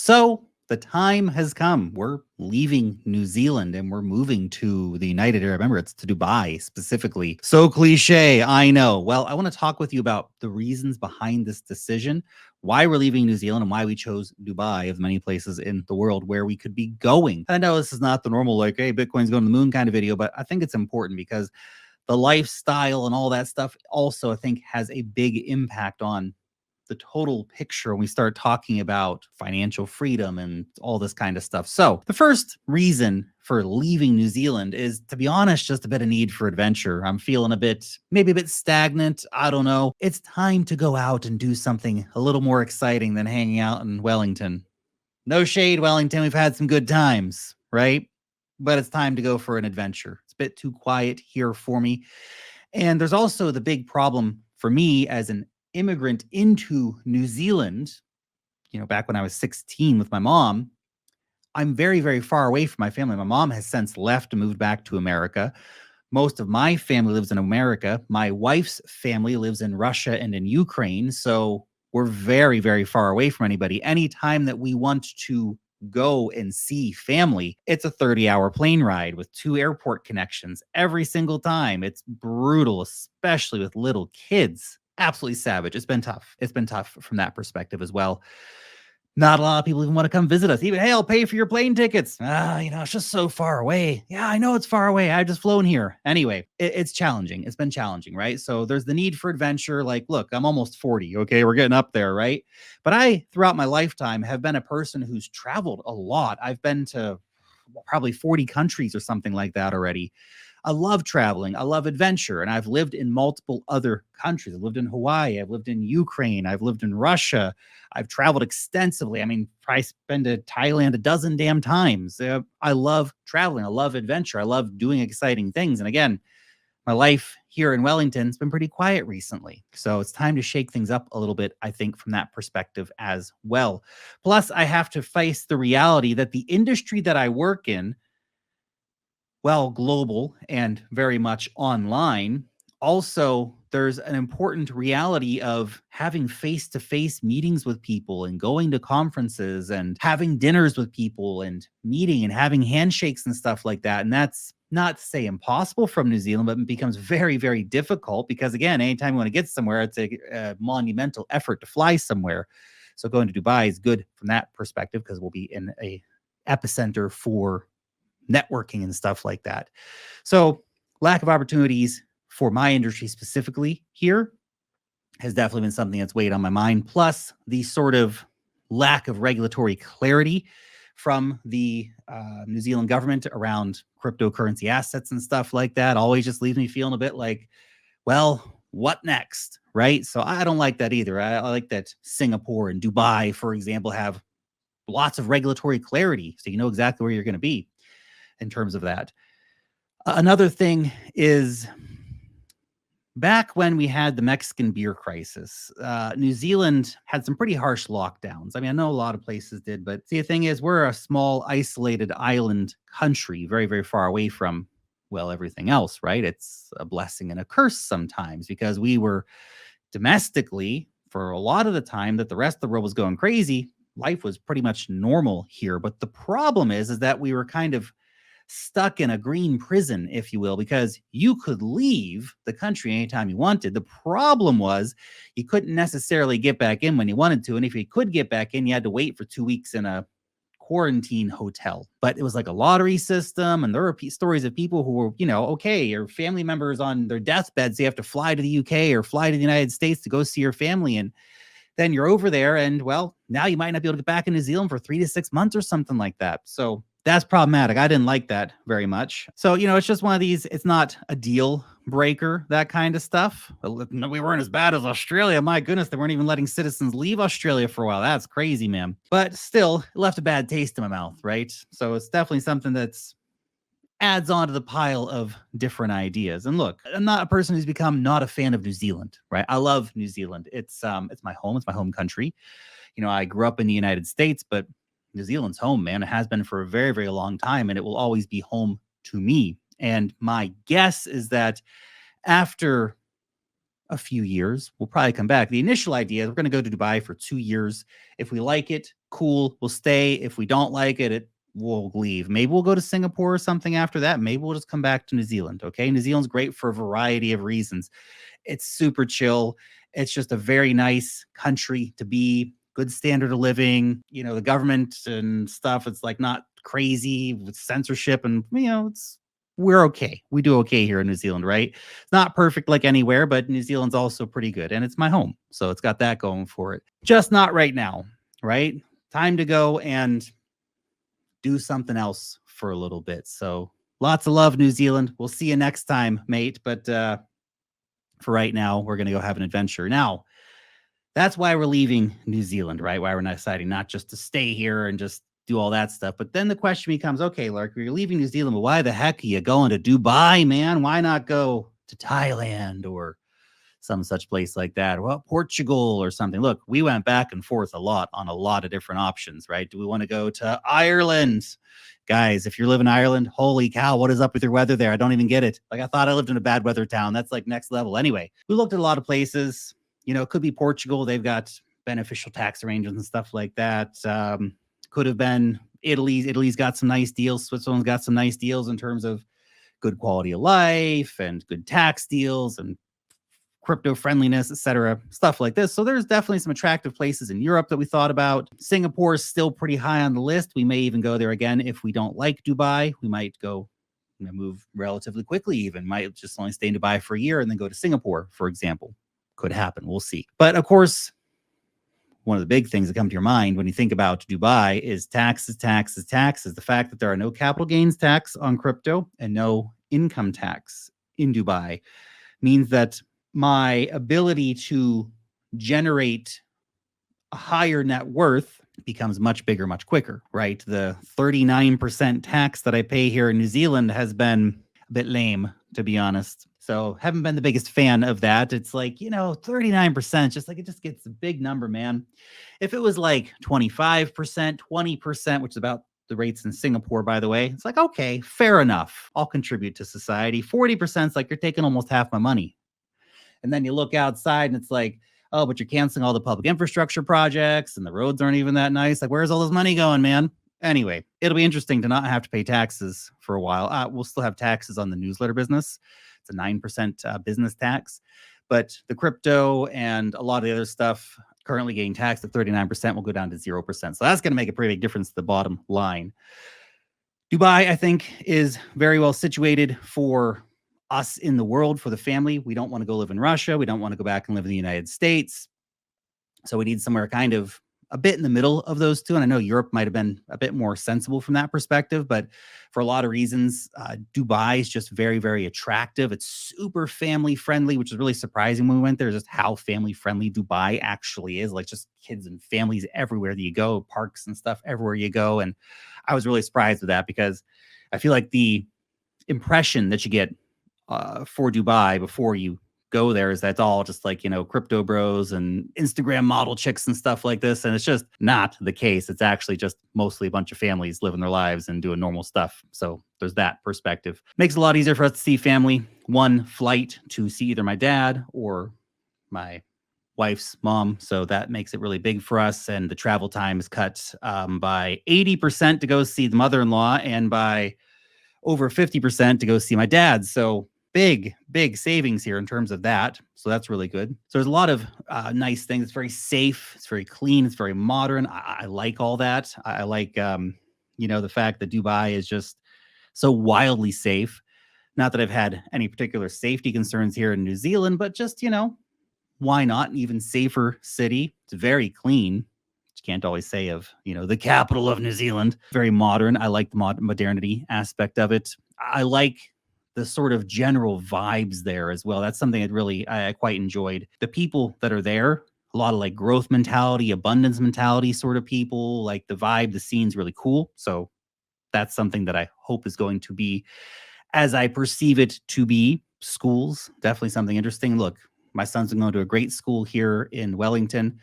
So the time has come. We're leaving New Zealand and we're moving to the United Arab Emirates, to Dubai specifically. So cliche, I know. Well, I want to talk with you about the reasons behind this decision, why we're leaving New Zealand, and why we chose Dubai of many places in the world where we could be going. And I know this is not the normal, like, hey, Bitcoin's going to the moon kind of video, but I think it's important because the lifestyle and all that stuff also, I think, has a big impact on the total picture when we start talking about financial freedom and all this kind of stuff. So, the first reason for leaving New Zealand is, to be honest, just a bit of need for adventure. I'm feeling maybe a bit stagnant. I don't know. It's time to go out and do something a little more exciting than hanging out in Wellington. No shade, Wellington. We've had some good times, right? But it's time to go for an adventure. It's a bit too quiet here for me. And there's also the big problem for me as an immigrant into New Zealand, back when I was 16 with my mom. I'm very, very far away from my family. My mom has since left and moved back to America. Most of my family lives in America. My wife's family lives in Russia and in Ukraine. So we're very, very far away from anybody. Anytime that we want to go and see family, it's a 30-hour plane ride with 2 airport connections every single time. It's brutal, especially with little kids. Absolutely savage. It's been tough. It's been tough from that perspective as well. Not a lot of people even want to come visit us. Even, hey, I'll pay for your plane tickets. It's just so far away. Yeah, I know it's far away. I've just flown here. Anyway, it's challenging. It's been challenging, right? So there's the need for adventure. Like, look, I'm almost 40. Okay, we're getting up there, right? But I, throughout my lifetime, have been a person who's traveled a lot. I've been to probably 40 countries or something like that already. I love traveling. I love adventure. And I've lived in multiple other countries. I've lived in Hawaii. I've lived in Ukraine. I've lived in Russia. I've traveled extensively. I mean, I been to Thailand a dozen damn times. I love traveling. I love adventure. I love doing exciting things. And again, my life here in Wellington has been pretty quiet recently. So it's time to shake things up a little bit, I think, from that perspective as well. Plus, I have to face the reality that the industry that I work in, well, global and very much online, also there's an important reality of having face-to-face meetings with people and going to conferences and having dinners with people and meeting and having handshakes and stuff like that. And that's not to say impossible from New Zealand, but it becomes very, very difficult because, again, anytime you want to get somewhere, it's a monumental effort to fly somewhere. So going to Dubai is good from that perspective because we'll be in a epicenter for networking and stuff like that. So lack of opportunities for my industry specifically here has definitely been something that's weighed on my mind. Plus the sort of lack of regulatory clarity from the New Zealand government around cryptocurrency assets and stuff like that always just leaves me feeling a bit like, well, what next? Right. So I don't like that either. I like that Singapore and Dubai, for example, have lots of regulatory clarity. So you know exactly where you're going to be in terms of that. Another thing is back when we had the Mexican beer crisis, New Zealand had some pretty harsh lockdowns. I mean, I know a lot of places did, but see, the thing is, we're a small, isolated island country, very, very far away from, well, everything else, right? It's a blessing and a curse sometimes because we were domestically, for a lot of the time that the rest of the world was going crazy, life was pretty much normal here. But the problem is that we were kind of stuck in a green prison, if you will, because you could leave the country anytime you wanted. The problem was you couldn't necessarily get back in when you wanted to. And if you could get back in, you had to wait for 2 weeks in a quarantine hotel. But it was like a lottery system. And there were stories of people who were, okay, your family members on their deathbeds, they have to fly to the UK or fly to the United States to go see your family. And then you're over there and, well, now you might not be able to get back in New Zealand for 3 to 6 months or something like that. So that's problematic. I didn't like that very much. So, it's just one of these, it's not a deal breaker, that kind of stuff. We weren't as bad as Australia. My goodness, they weren't even letting citizens leave Australia for a while. That's crazy, man. But still, it left a bad taste in my mouth, right? So it's definitely something that's adds on to the pile of different ideas. And look, I'm not a person who's become not a fan of New Zealand, right? I love New Zealand. It's my home. It's my home country. I grew up in the United States, but New Zealand's home, man. It has been for a very, very long time, and it will always be home to me. And my guess is that after a few years, we'll probably come back. The initial idea is we're going to go to Dubai for 2 years. If we like it, cool, we'll stay. If we don't like it, we'll leave. Maybe we'll go to Singapore or something after that. Maybe we'll just come back to New Zealand. Okay. New Zealand's great for a variety of reasons. It's super chill. It's just a very nice country to be, good standard of living. The government and stuff, it's like not crazy with censorship and, we're okay. We do okay here in New Zealand, right? It's not perfect like anywhere, but New Zealand's also pretty good. And it's my home. So it's got that going for it. Just not right now, right? Time to go and do something else for a little bit. So lots of love, New Zealand. We'll see you next time, mate. But for right now, we're going to go have an adventure. Now, that's why we're leaving New Zealand, right? Why we're not deciding not just to stay here and just do all that stuff. But then the question becomes, okay, Lark, you're leaving New Zealand, but why the heck are you going to Dubai, man? Why not go to Thailand or some such place like that? Well, Portugal or something. Look, we went back and forth a lot on a lot of different options, right? Do we want to go to Ireland? Guys, if you live in Ireland, holy cow, what is up with your weather there? I don't even get it. Like, I thought I lived in a bad weather town. That's like next level. Anyway, we looked at a lot of places. It could be Portugal. They've got beneficial tax arrangements and stuff like that. Could have been Italy. Italy's got some nice deals. Switzerland's got some nice deals in terms of good quality of life and good tax deals and crypto friendliness, etc., stuff like this. So there's definitely some attractive places in Europe that we thought about. Singapore is still pretty high on the list. We may even go there again if we don't like Dubai. We might go move relatively quickly, even might just only stay in Dubai for a year and then go to Singapore, for example. Could happen. We'll see. But of course, one of the big things that come to your mind when you think about Dubai is taxes, taxes, taxes. The fact that there are no capital gains tax on crypto and no income tax in Dubai means that my ability to generate a higher net worth becomes much bigger, much quicker, right? The 39% tax that I pay here in New Zealand has been a bit lame, to be honest. So haven't been the biggest fan of that. It's like, 39%, just like it just gets a big number, man. If it was like 25%, 20%, which is about the rates in Singapore, by the way, it's like, okay, fair enough. I'll contribute to society. 40% is like you're taking almost half my money. And then you look outside and it's like, oh, but you're canceling all the public infrastructure projects and the roads aren't even that nice. Like, where's all this money going, man? Anyway, it'll be interesting to not have to pay taxes for a while. We'll still have taxes on the newsletter business. It's a 9% business tax. But the crypto and a lot of the other stuff currently getting taxed at 39% will go down to 0%. So that's going to make a pretty big difference to the bottom line. Dubai, I think, is very well situated for us in the world, for the family. We don't want to go live in Russia. We don't want to go back and live in the United States. So we need somewhere kind of a bit in the middle of those two. And I know Europe might have been a bit more sensible from that perspective, but for a lot of reasons, Dubai is just very, very attractive. It's super family friendly, which is really surprising when we went there, just how family friendly Dubai actually is. Like, just kids and families everywhere that you go, parks and stuff everywhere you go. And I was really surprised with that because I feel like the impression that you get for Dubai before you go there is that's all just like, crypto bros and Instagram model chicks and stuff like this. And it's just not the case. It's actually just mostly a bunch of families living their lives and doing normal stuff. So there's that perspective. Makes it a lot easier for us to see family. One flight to see either my dad or my wife's mom. So that makes it really big for us. And the travel time is cut by 80% to go see the mother-in-law and by over 50% to go see my dad. So big savings here in terms of that. So that's really good. So there's a lot of nice things. It's very safe. It's very clean. It's very modern. I like all that. I like, the fact that Dubai is just so wildly safe. Not that I've had any particular safety concerns here in New Zealand, but just, why not? An even safer city. It's very clean. You can't always say of, the capital of New Zealand. Very modern. I like the modernity aspect of it. I like the sort of general vibes there as well. That's something I quite enjoyed. The people that are there, a lot of like growth mentality, abundance mentality sort of people, like the vibe, the scene's really cool. So that's something that I hope is going to be as I perceive it to be. Schools, definitely something interesting. Look, my son's going to a great school here in Wellington.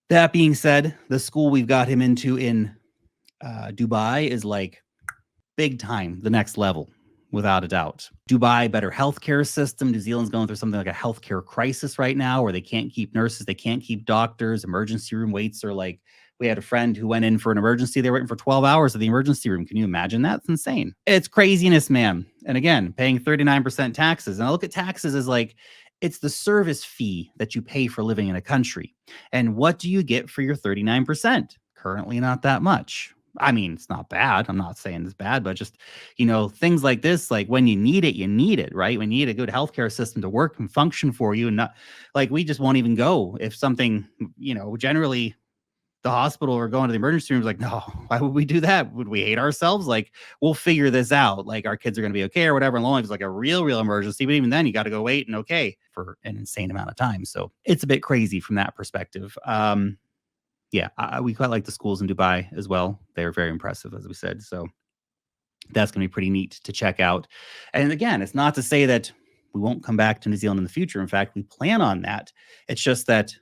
That being said, the school we've got him into in Dubai is like big time, the next level, without a doubt. Dubai, better healthcare system. New Zealand's going through something like a healthcare crisis right now where they can't keep nurses, they can't keep doctors. Emergency room waits are like We had a friend who went in for an emergency. They were waiting for 12 hours at the emergency room. Can you imagine that? It's insane. It's craziness, man. And again, paying 39% taxes. And I look at taxes as like, it's the service fee that you pay for living in a country. And what do you get for your 39%? Currently, not that much. I mean, it's not bad. I'm not saying it's bad, but just, things like this, like when you need it, right? When you need a good healthcare system to work and function for you, and not like we just won't even go if something, generally the hospital or going to the emergency room is like, no, why would we do that? Would we hate ourselves? Like, we'll figure this out. Like, our kids are going to be okay or whatever. And long as it's like a real emergency. But even then, you got to go wait and okay for an insane amount of time. So it's a bit crazy from that perspective. Yeah, we quite like the schools in Dubai as well. They're very impressive, as we said. So that's going to be pretty neat to check out. And again, it's not to say that we won't come back to New Zealand in the future. In fact, we plan on that. It's just that,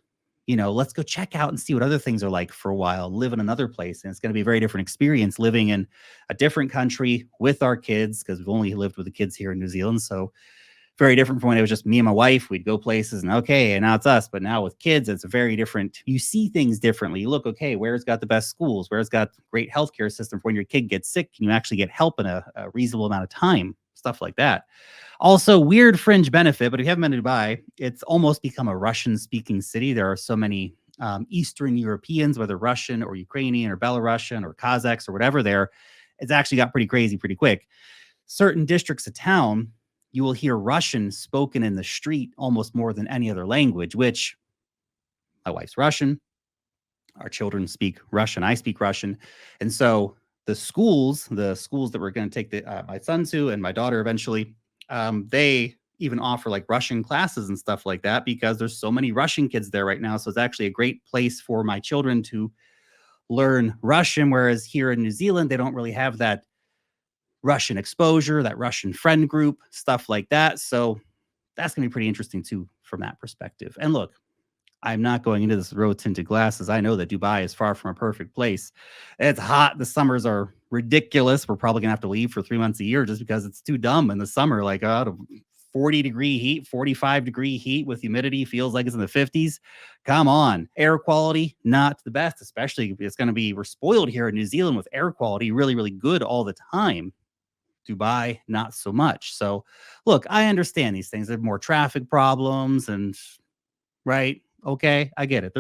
let's go check out and see what other things are like for a while, live in another place. And it's going to be a very different experience living in a different country with our kids, because we've only lived with the kids here in New Zealand. So very different from when it was just me and my wife. We'd go places and okay, and now it's us. But now with kids, it's a very different. You see things differently. You look, okay, where's got the best schools? Where's got great healthcare system for when your kid gets sick? Can you actually get help in a reasonable amount of time? Stuff like that. Also, weird fringe benefit, but if you haven't been to Dubai, it's almost become a Russian-speaking city. There are so many Eastern Europeans, whether Russian or Ukrainian or Belarusian or Kazakhs or whatever there. It's actually got pretty crazy pretty quick. Certain districts of town, you will hear Russian spoken in the street almost more than any other language, which my wife's Russian. Our children speak Russian. I speak Russian. And so the schools that we're going to take my son to and my daughter eventually, they even offer like Russian classes and stuff like that because there's so many Russian kids there right now. So it's actually a great place for my children to learn Russian. Whereas here in New Zealand, they don't really have that Russian exposure, that Russian friend group, stuff like that. So that's going to be pretty interesting too from that perspective. And look, I'm not going into this rose-tinted glasses. I know that Dubai is far from a perfect place. It's hot. The summers are ridiculous. We're probably going to have to leave for 3 months a year just because it's too dumb in the summer. Like 40-degree heat, 45-degree heat with humidity feels like it's in the 50s. Come on. Air quality, not the best, especially if it's going to be, we're spoiled here in New Zealand with air quality really, really good all the time. Dubai, not so much. So, look, I understand these things. There are more traffic problems, and right, okay, I get it.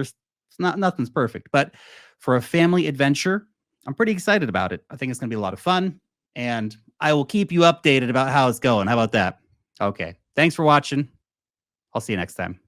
Nothing's perfect, but for a family adventure, I'm pretty excited about it. I think it's going to be a lot of fun, and I will keep you updated about how it's going. How about that? Okay, thanks for watching. I'll see you next time.